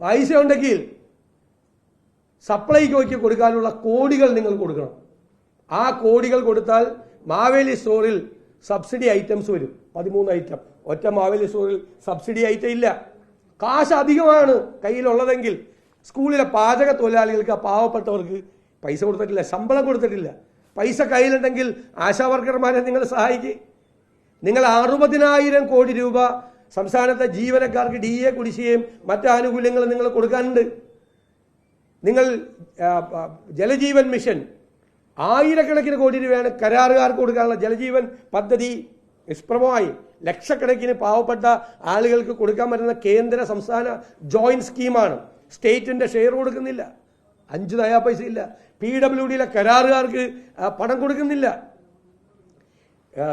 പൈസ ഉണ്ടെങ്കിൽ സപ്ലൈകോയ്ക്ക് കൊടുക്കാനുള്ള കോടികൾ നിങ്ങൾ കൊടുക്കണം. ആ കോടികൾ കൊടുത്താൽ മാവേലി സ്റ്റോറിൽ സബ്സിഡി ഐറ്റംസ് വരും. 13 ഐറ്റം. ഒറ്റ മാവേലി സ്റ്റോറിൽ സബ്സിഡി ഐറ്റം ഇല്ല. കാശ് അധികമാണ് കയ്യിലുള്ളതെങ്കിൽ സ്കൂളിലെ പാചക തൊഴിലാളികൾക്ക്, പാവപ്പെട്ടവർക്ക് പൈസ കൊടുത്തിട്ടില്ല, ശമ്പളം കൊടുത്തിട്ടില്ല. പൈസ കയ്യിലുണ്ടെങ്കിൽ ആശാവർക്കർമാരെ നിങ്ങൾ സഹായിക്കുക. നിങ്ങൾ 60,000 കോടി രൂപ സംസ്ഥാനത്തെ ജീവനക്കാർക്ക് DA കുടിശ്ശികയും മറ്റ് ആനുകൂല്യങ്ങളും നിങ്ങൾ കൊടുക്കാനുണ്ട്. നിങ്ങൾ ജലജീവൻ മിഷൻ ആയിരക്കണക്കിന് കോടി രൂപയാണ് കരാറുകാർക്ക് കൊടുക്കാനുള്ള ജലജീവൻ പദ്ധതി നിഷ്പ്രഭമായി ലക്ഷക്കണക്കിന് പാവപ്പെട്ട ആളുകൾക്ക് കൊടുക്കാൻ പറ്റുന്ന കേന്ദ്ര സംസ്ഥാന ജോയിന്റ് സ്കീമാണ്. സ്റ്റേറ്റിന്റെ ഷെയർ കൊടുക്കുന്നില്ല, 5 നയാ പൈസ ഇല്ല. PWDയിലെ കരാറുകാർക്ക് പണം കൊടുക്കുന്നില്ല.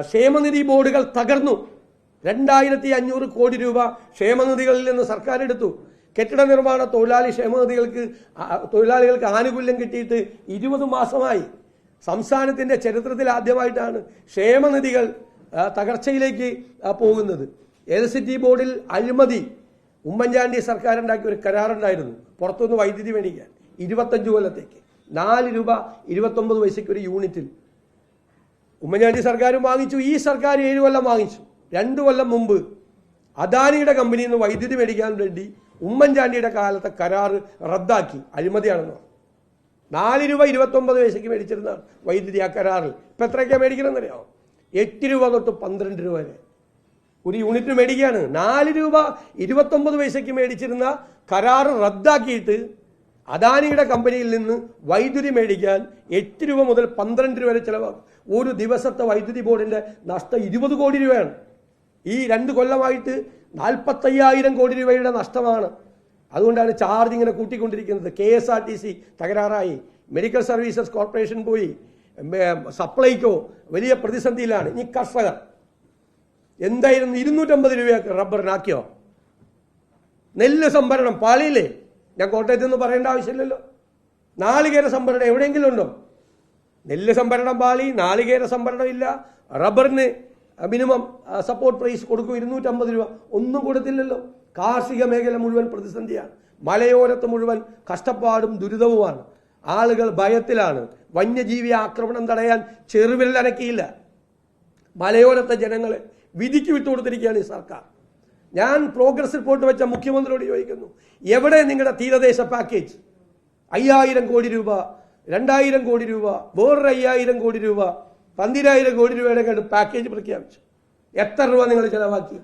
ക്ഷേമനിധി ബോർഡുകൾ തകർന്നു. 2500 കോടി രൂപ ക്ഷേമനിധികളിൽ നിന്ന് സർക്കാർ എടുത്തു. കെട്ടിട നിർമ്മാണ തൊഴിലാളികൾക്ക് ആനുകൂല്യം കിട്ടിയിട്ട് 20 മാസമായി. സംസ്ഥാനത്തിന്റെ ചരിത്രത്തിൽ ആദ്യമായിട്ടാണ് ക്ഷേമനിധികൾ തകർച്ചയിലേക്ക് പോകുന്നത്. ഇലക്ട്രിസിറ്റി ബോർഡിൽ അഴിമതി. ഉമ്മൻചാണ്ടി സർക്കാർ ഉണ്ടാക്കിയ ഒരു കരാറുണ്ടായിരുന്നു പുറത്തുനിന്ന് വൈദ്യുതി മേടിക്കാൻ 25 കൊല്ലത്തേക്ക് 4 രൂപ 29 പൈസയ്ക്ക് ഒരു യൂണിറ്റിൽ. ഉമ്മൻചാണ്ടി സർക്കാരും വാങ്ങിച്ചു, ഈ സർക്കാർ 7 കൊല്ലം വാങ്ങിച്ചു. 2 കൊല്ലം മുമ്പ് അദാനിയുടെ കമ്പനിയിൽ നിന്ന് വൈദ്യുതി മേടിക്കാൻ വേണ്ടി ഉമ്മൻചാണ്ടിയുടെ കാലത്തെ കരാർ റദ്ദാക്കി. അഴിമതിയാണെന്നോ. 4 രൂപ 29 പൈസയ്ക്ക് മേടിച്ചിരുന്ന വൈദ്യുതി ആ കരാറിൽ ഇപ്പം എത്രയൊക്കെയാണ് മേടിക്കണമെന്നറിയാമോ? 8 രൂപ തൊട്ട് 12 രൂപ വരെ ഒരു യൂണിറ്റ് മേടിക്കുകയാണ്. 4 രൂപ 29 പൈസയ്ക്ക് മേടിച്ചിരുന്ന കരാർ റദ്ദാക്കിയിട്ട് അദാനിയുടെ കമ്പനിയിൽ നിന്ന് വൈദ്യുതി മേടിക്കാൻ 8 രൂപ മുതൽ 12 രൂപ വരെ ചിലവാകും. ഒരു ദിവസത്തെ വൈദ്യുതി ബോർഡിന്റെ നഷ്ടം 20 കോടി രൂപയാണ്. ഈ 2 കൊല്ലമായിട്ട് 45,000 കോടി രൂപയുടെ നഷ്ടമാണ്. അതുകൊണ്ടാണ് ചാർജ് ഇങ്ങനെ കൂട്ടിക്കൊണ്ടിരിക്കുന്നത്. KSRTC തകരാറായി, മെഡിക്കൽ സർവീസസ് കോർപ്പറേഷൻ പോയി, സപ്ലൈകോ വലിയ പ്രതിസന്ധിയിലാണ്. ഇനി കർഷകർ എന്തായിരുന്നു 250 രൂപയൊക്കെ റബ്ബറിനാക്കിയോ? നെല്ല് സംഭരണം പാളിയില്ലേ? ഞാൻ കോട്ടയത്ത് നിന്ന് പറയേണ്ട ആവശ്യമില്ലല്ലോ. നാളികേര സംഭരണം എവിടെയെങ്കിലും ഉണ്ടോ? നെല്ല് സംഭരണം പാളി, നാളികേര സംഭരണം ഇല്ല. റബ്ബറിന് മിനിമം സപ്പോർട്ട് പ്രൈസ് കൊടുക്കും 250 രൂപ, ഒന്നും കൊടുത്തില്ലല്ലോ. കാർഷിക മേഖല മുഴുവൻ പ്രതിസന്ധിയാണ്. മലയോരത്ത് മുഴുവൻ കഷ്ടപ്പാടും ദുരിതവുമാണ്. ആളുകൾ ഭയത്തിലാണ്. വന്യജീവി ആക്രമണം തടയാൻ ചെറുവിരൽ അനക്കിയില്ല. മലയോരത്തെ ജനങ്ങളെ വിധിക്ക് വിട്ടുകൊടുത്തിരിക്കുകയാണ് ഈ സർക്കാർ. ഞാൻ പ്രോഗ്രസ് റിപ്പോർട്ട് വെച്ച മുഖ്യമന്ത്രിയോട് ചോദിക്കുന്നു, എവിടെ നിങ്ങളുടെ തീരദേശ പാക്കേജ്? 5,000 കോടി രൂപ, 2,000 കോടി രൂപ, വേറൊരു 5,000 കോടി രൂപ, 12,000 കോടി രൂപയുടെ കണ്ട് പാക്കേജ് പ്രഖ്യാപിച്ചു. എത്ര രൂപ നിങ്ങൾ ചെലവാക്കി?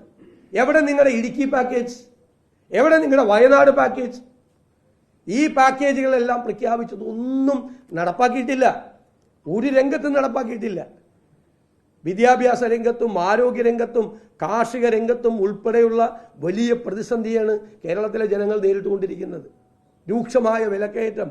എവിടെ നിങ്ങളുടെ ഇടുക്കി പാക്കേജ്? എവിടെ നിങ്ങളുടെ വയനാട് പാക്കേജ്? ഈ പാക്കേജുകളെല്ലാം പ്രഖ്യാപിച്ചത് ഒന്നും നടപ്പാക്കിയിട്ടില്ല. ഒരു രംഗത്തും നടപ്പാക്കിയിട്ടില്ല. വിദ്യാഭ്യാസ രംഗത്തും ആരോഗ്യ രംഗത്തും കാർഷിക രംഗത്തും ഉൾപ്പെടെയുള്ള വലിയ പ്രതിസന്ധിയാണ് കേരളത്തിലെ ജനങ്ങൾ നേരിട്ടുകൊണ്ടിരിക്കുന്നത്. രൂക്ഷമായ വിലക്കയറ്റം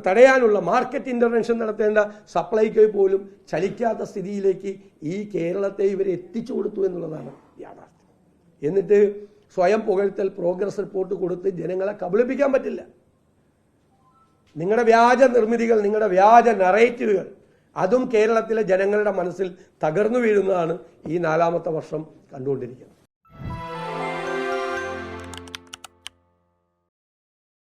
തടയാനുള്ള മാർക്കറ്റ് ഇന്റർവെൻഷൻ നടത്തേണ്ട സപ്ലൈകോ പോലും ചലിക്കാത്ത സ്ഥിതിയിലേക്ക് ഈ കേരളത്തെ ഇവരെ എത്തിച്ചു കൊടുത്തു എന്നുള്ളതാണ് യാഥാർത്ഥ്യം. എന്നിട്ട് സ്വയം പുകഴ്ത്തൽ പ്രോഗ്രസ് റിപ്പോർട്ട് കൊടുത്ത് ജനങ്ങളെ കബളിപ്പിക്കാൻ പറ്റില്ല. നിങ്ങളുടെ വ്യാജ നിർമ്മിതികൾ, നിങ്ങളുടെ വ്യാജ നറേറ്റീവുകൾ, അതും കേരളത്തിലെ ജനങ്ങളുടെ മനസ്സിൽ തകർന്നു വീഴുന്നതാണ് ഈ 4ാമത്തെ വർഷം കണ്ടുകൊണ്ടിരിക്കുന്നത്.